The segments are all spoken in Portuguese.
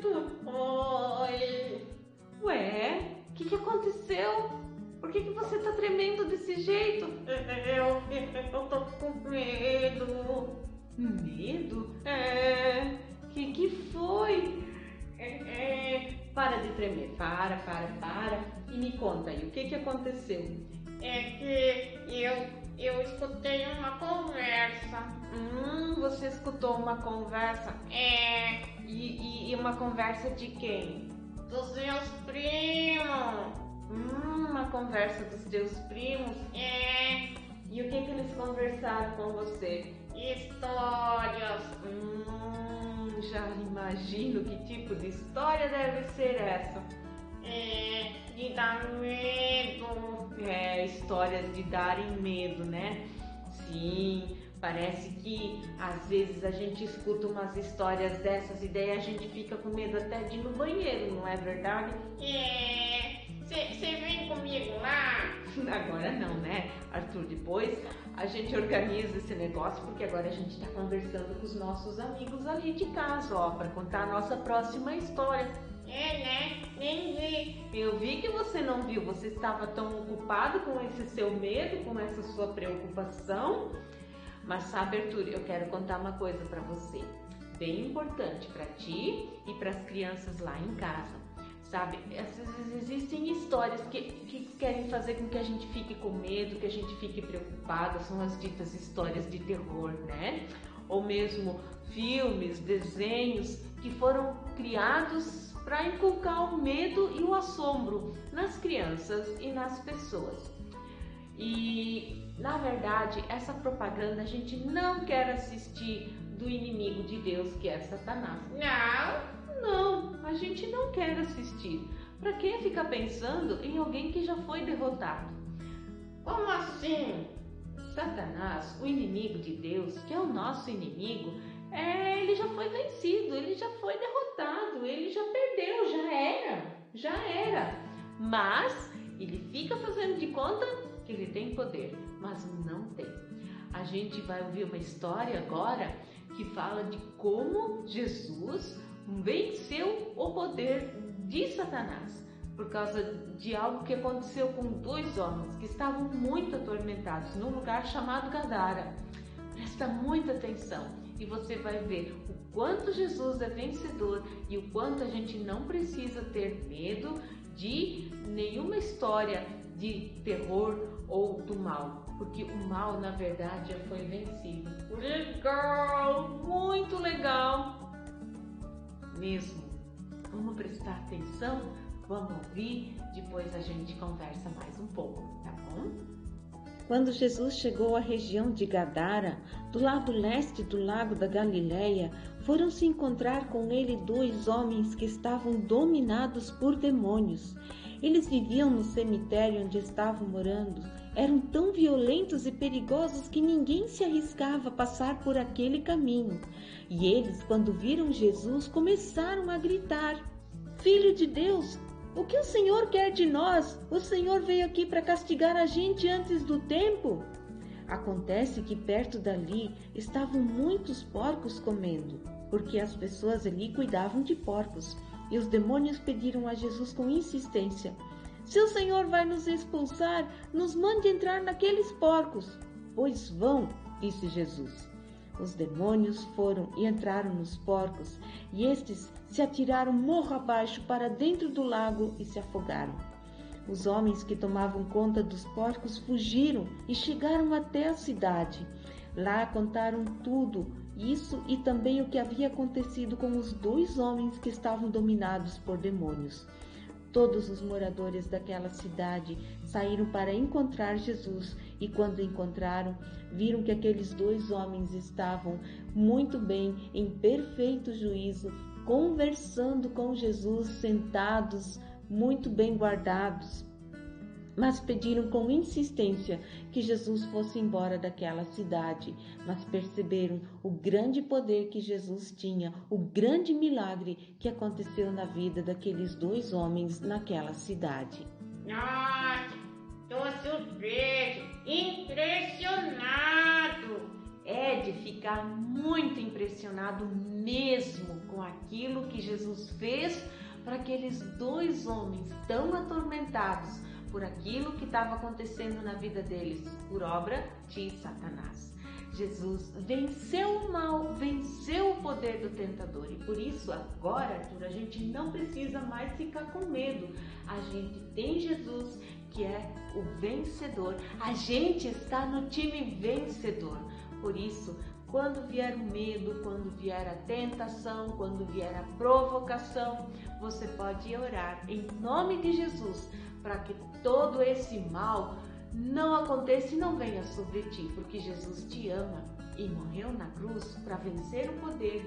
Oi. Ué, o que aconteceu? Por que você tá tremendo desse jeito? Eu tô com medo. Medo? É, Que foi? para de tremer. Para. E me conta aí, o que aconteceu? É que eu escutei uma conversa. Você escutou uma conversa? E uma conversa de quem? Dos meus primos. Uma conversa dos teus primos? E o que eles conversaram com você? Histórias. Já imagino que tipo de história deve ser essa. De dar medo. Histórias de darem medo, né? Sim, parece que às vezes a gente escuta umas histórias dessas e daí a gente fica com medo até de ir no banheiro, não é verdade? Você vem comigo lá? Agora não, né, Arthur? Depois a gente organiza esse negócio, porque agora a gente está conversando com os nossos amigos ali de casa, ó, para contar a nossa próxima história. Né? Nem vi. Eu vi que você não viu, você estava tão ocupado com esse seu medo, com essa sua preocupação. Mas sabe, Arthur, eu quero contar uma coisa para você, bem importante para ti e para as crianças lá em casa. Sabe, às vezes existem histórias que querem fazer com que a gente fique com medo, que a gente fique preocupado, são as ditas histórias de terror, né? Ou mesmo filmes, desenhos que foram criados para inculcar o medo e o assombro nas crianças e nas pessoas. E, na verdade, essa propaganda a gente não quer assistir do inimigo de Deus, que é Satanás. Não, a gente não quer assistir. Para que ficar pensando em alguém que já foi derrotado? Como assim? Satanás, o inimigo de Deus, que é o nosso inimigo, ele já foi vencido, ele já foi derrotado, ele já perdeu, já era. Mas ele fica fazendo de conta que ele tem poder, mas não tem. A gente vai ouvir uma história agora que fala de como Jesus venceu o poder de Satanás por causa de algo que aconteceu com dois homens que estavam muito atormentados num lugar chamado Gadara. Presta muita atenção e você vai ver o quanto Jesus é vencedor e o quanto a gente não precisa ter medo de nenhuma história de terror ou do mal, porque o mal na verdade já foi vencido. Legal, muito legal mesmo. Vamos prestar atenção, vamos ouvir, depois a gente conversa mais um pouco, tá bom? Quando Jesus chegou à região de Gadara, do lado leste do lago da Galileia, foram se encontrar com ele dois homens que estavam dominados por demônios. Eles viviam no cemitério onde estavam morando. Eram tão violentos e perigosos que ninguém se arriscava a passar por aquele caminho. E eles, quando viram Jesus, começaram a gritar: Filho de Deus, o que o Senhor quer de nós? O Senhor veio aqui para castigar a gente antes do tempo? Acontece que perto dali estavam muitos porcos comendo, porque as pessoas ali cuidavam de porcos. E os demônios pediram a Jesus com insistência: Se o Senhor vai nos expulsar, nos mande entrar naqueles porcos. Pois vão, disse Jesus. Os demônios foram e entraram nos porcos, e estes se atiraram morro abaixo para dentro do lago e se afogaram. Os homens que tomavam conta dos porcos fugiram e chegaram até a cidade. Lá contaram tudo, isso e também o que havia acontecido com os dois homens que estavam dominados por demônios. Todos os moradores daquela cidade saíram para encontrar Jesus e, quando encontraram, viram que aqueles dois homens estavam muito bem, em perfeito juízo, conversando com Jesus, sentados, muito bem guardados. Mas pediram com insistência que Jesus fosse embora daquela cidade. Mas perceberam o grande poder que Jesus tinha, o grande milagre que aconteceu na vida daqueles dois homens naquela cidade. Nossa, tô surpreso, impressionado. é de ficar muito impressionado mesmo com aquilo que Jesus fez para aqueles dois homens tão atormentados por aquilo que estava acontecendo na vida deles, por obra de Satanás. Jesus venceu o mal, venceu o poder do tentador e por isso agora, Arthur, a gente não precisa mais ficar com medo. A gente tem Jesus que é o vencedor, a gente está no time vencedor. Por isso, quando vier o medo, quando vier a tentação, quando vier a provocação, você pode orar em nome de Jesus para que todo esse mal não aconteça e não venha sobre ti, porque Jesus te ama e morreu na cruz para vencer o poder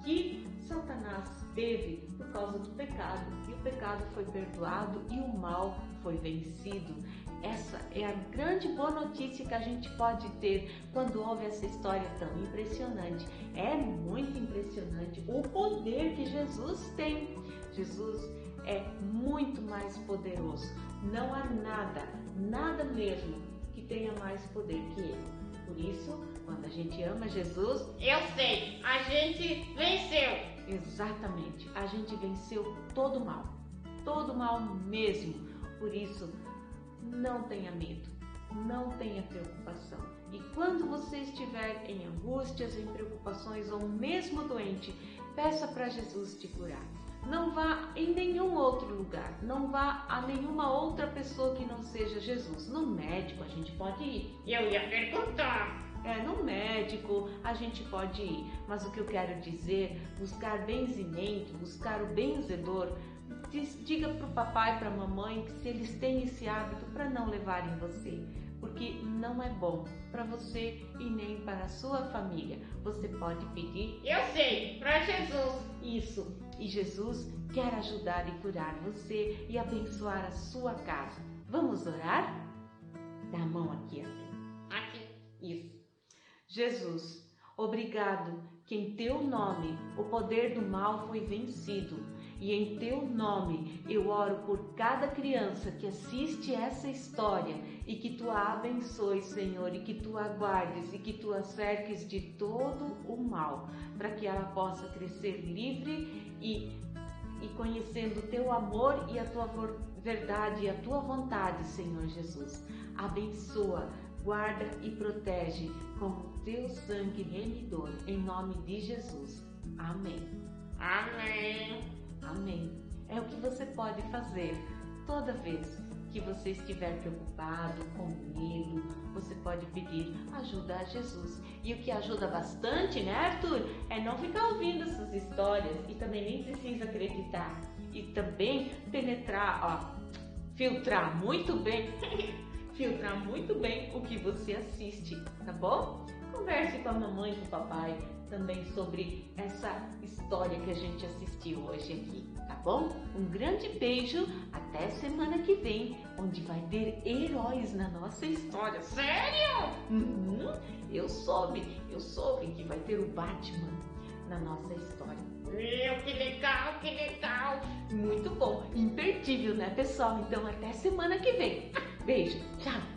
que Satanás teve por causa do pecado, e o pecado foi perdoado e o mal foi vencido. Essa é a grande boa notícia que a gente pode ter quando ouve essa história tão impressionante. É muito impressionante o poder que Jesus tem. Jesus é muito mais poderoso. Não há nada mesmo que tenha mais poder que Ele. Por isso, quando a gente ama Jesus, Eu sei, a gente venceu. exatamente, a gente venceu todo o mal mesmo. Por isso, não tenha medo, não tenha preocupação. E quando você estiver em angústias, em preocupações ou mesmo doente, peça para Jesus te curar. Não vá em nenhum outro lugar, não vá a nenhuma outra pessoa que não seja Jesus. No médico a gente pode ir. Eu ia perguntar. No médico a gente pode ir, mas o que eu quero dizer, buscar benzimento, buscar o benzedor, diga para o papai, para a mamãe, que se eles têm esse hábito, para não levarem você, porque não é bom para você e nem para a sua família. Você pode pedir, Eu sei, para Jesus. isso, e Jesus quer ajudar e curar você e abençoar a sua casa. Vamos orar? Dá a mão aqui, André. Aqui. Isso. Jesus, obrigado que em teu nome o poder do mal foi vencido. E em teu nome eu oro por cada criança que assiste essa história e que tu a abençoes, Senhor, e que tu a guardes e que tu a cerques de todo o mal, para que ela possa crescer livre e conhecendo o teu amor e a tua verdade e a tua vontade, Senhor Jesus. Abençoa, guarda e protege com o teu sangue remidor, em nome de Jesus. Amém. Amém. Amém. É o que você pode fazer toda vez que você estiver preocupado, com medo, você pode pedir ajuda a Jesus. E o que ajuda bastante, né, Arthur? É não ficar ouvindo essas histórias e também nem precisa acreditar. E também penetrar, filtrar muito bem o que você assiste, tá bom? Converse com a mamãe e com o papai também sobre essa história que a gente assistiu hoje aqui, tá bom? Um grande beijo, até semana que vem, onde vai ter heróis na nossa história. Sério? Eu soube que vai ter o Batman na nossa história. Meu, que legal, que legal. Muito bom, imperdível, né, pessoal? Então até semana que vem. Beijo, tchau!